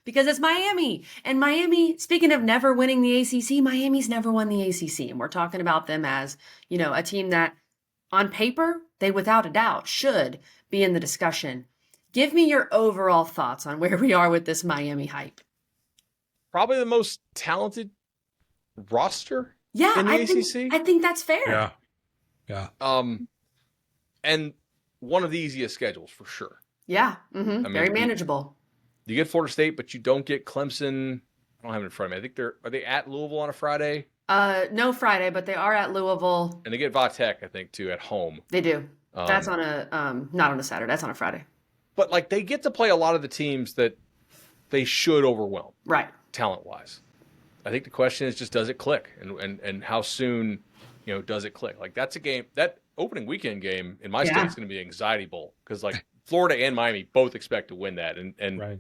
Because it's Miami. And Miami, speaking of never winning the ACC, Miami's never won the ACC. And we're talking about them as, a team that on paper, they without a doubt should be in the discussion. Give me your overall thoughts on where we are with this Miami hype. Probably the most talented roster Yeah, in the I ACC. think that's fair. Yeah. Yeah. And one of the easiest schedules for sure. Yeah. I Very mean, manageable. You get Florida State, but you don't get Clemson. I don't have it in front of me. I think are they at Louisville on a Friday? No Friday, but they are at Louisville. And they get Vatech, I think, too, at home. They do. That's on a not on a Saturday. That's on a Friday. But like they get to play a lot of the teams that they should overwhelm, right? Talent-wise. I think the question is just, does it click, and how soon, does it click? Like that's a game, that opening weekend game in my state is going to be an anxiety bowl because like Florida and Miami both expect to win that, and right.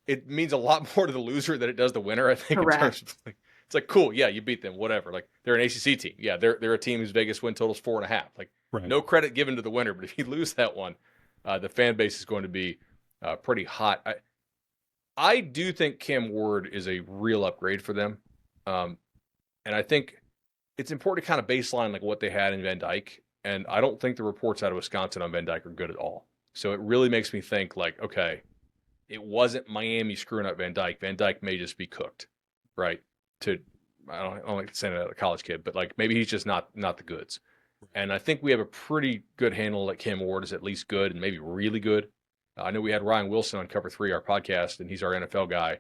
It means a lot more to the loser than it does the winner. I think. Correct. In terms of like, it's like cool, yeah, you beat them, whatever. Like they're an ACC team, yeah, they're a team whose Vegas win total is 4.5. Like no credit given to the winner, but if you lose that one, the fan base is going to be pretty hot. I do think Cam Ward is a real upgrade for them. And I think it's important to kind of baseline like what they had in Van Dyke. And I don't think the reports out of Wisconsin on Van Dyke are good at all. So it really makes me think like, okay, it wasn't Miami screwing up Van Dyke. Van Dyke may just be cooked, right? I don't like to say that a college kid, but like maybe he's just not the goods. And I think we have a pretty good handle that Cam Ward is at least good and maybe really good. I know we had Ryan Wilson on Cover 3, our podcast, and he's our NFL guy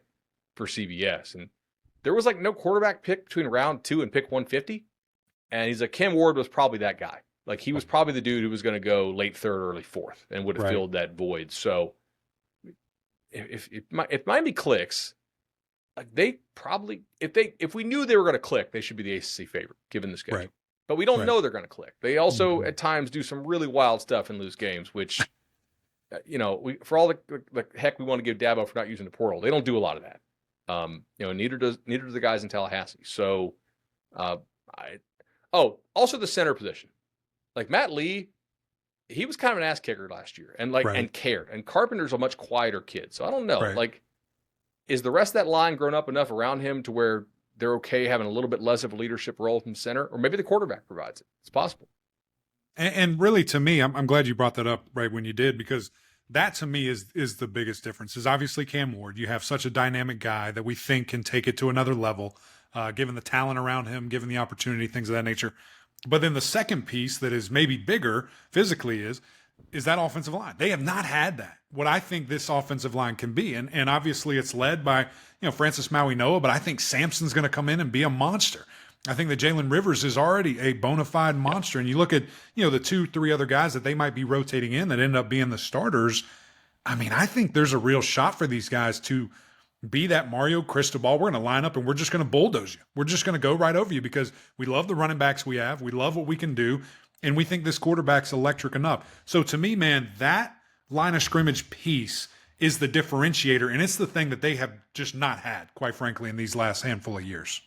for CBS. And there was like no quarterback pick between round 2 and pick 150. And he's like, Cam Ward was probably that guy. Like he was probably the dude who was going to go late 3rd, early 4th and would have filled that void. So if Miami clicks, like they probably, if we knew they were going to click, they should be the ACC favorite given the schedule. Right. But we don't know they're going to click. They also at times do some really wild stuff and lose games, which, for all the heck we want to give Dabo for not using the portal, they don't do a lot of that. Neither do the guys in Tallahassee. So, also the center position, like Matt Lee, he was kind of an ass kicker last year and cared. And Carpenter's a much quieter kid, so I don't know. Like, is the rest of that line grown up enough around him to where they're okay having a little bit less of a leadership role from center, or maybe the quarterback provides it? It's possible. And really, to me, I'm glad you brought that up right when you did, because that to me is the biggest difference. Is obviously Cam Ward. You have such a dynamic guy that we think can take it to another level, given the talent around him, given the opportunity, things of that nature. But then the second piece that is maybe bigger physically is that offensive line. They have not had that. What I think this offensive line can be, and obviously it's led by Francis Maui-Noah, but I think Sampson's going to come in and be a monster. I think that Jalen Rivers is already a bona fide monster. And you look at, the 2-3 other guys that they might be rotating in that end up being the starters. I mean, I think there's a real shot for these guys to be that Mario Cristobal. We're going to line up and we're just going to bulldoze you. We're just going to go right over you because we love the running backs we have. We love what we can do. And we think this quarterback's electric enough. So to me, man, that line of scrimmage piece is the differentiator. And it's the thing that they have just not had, quite frankly, in these last handful of years.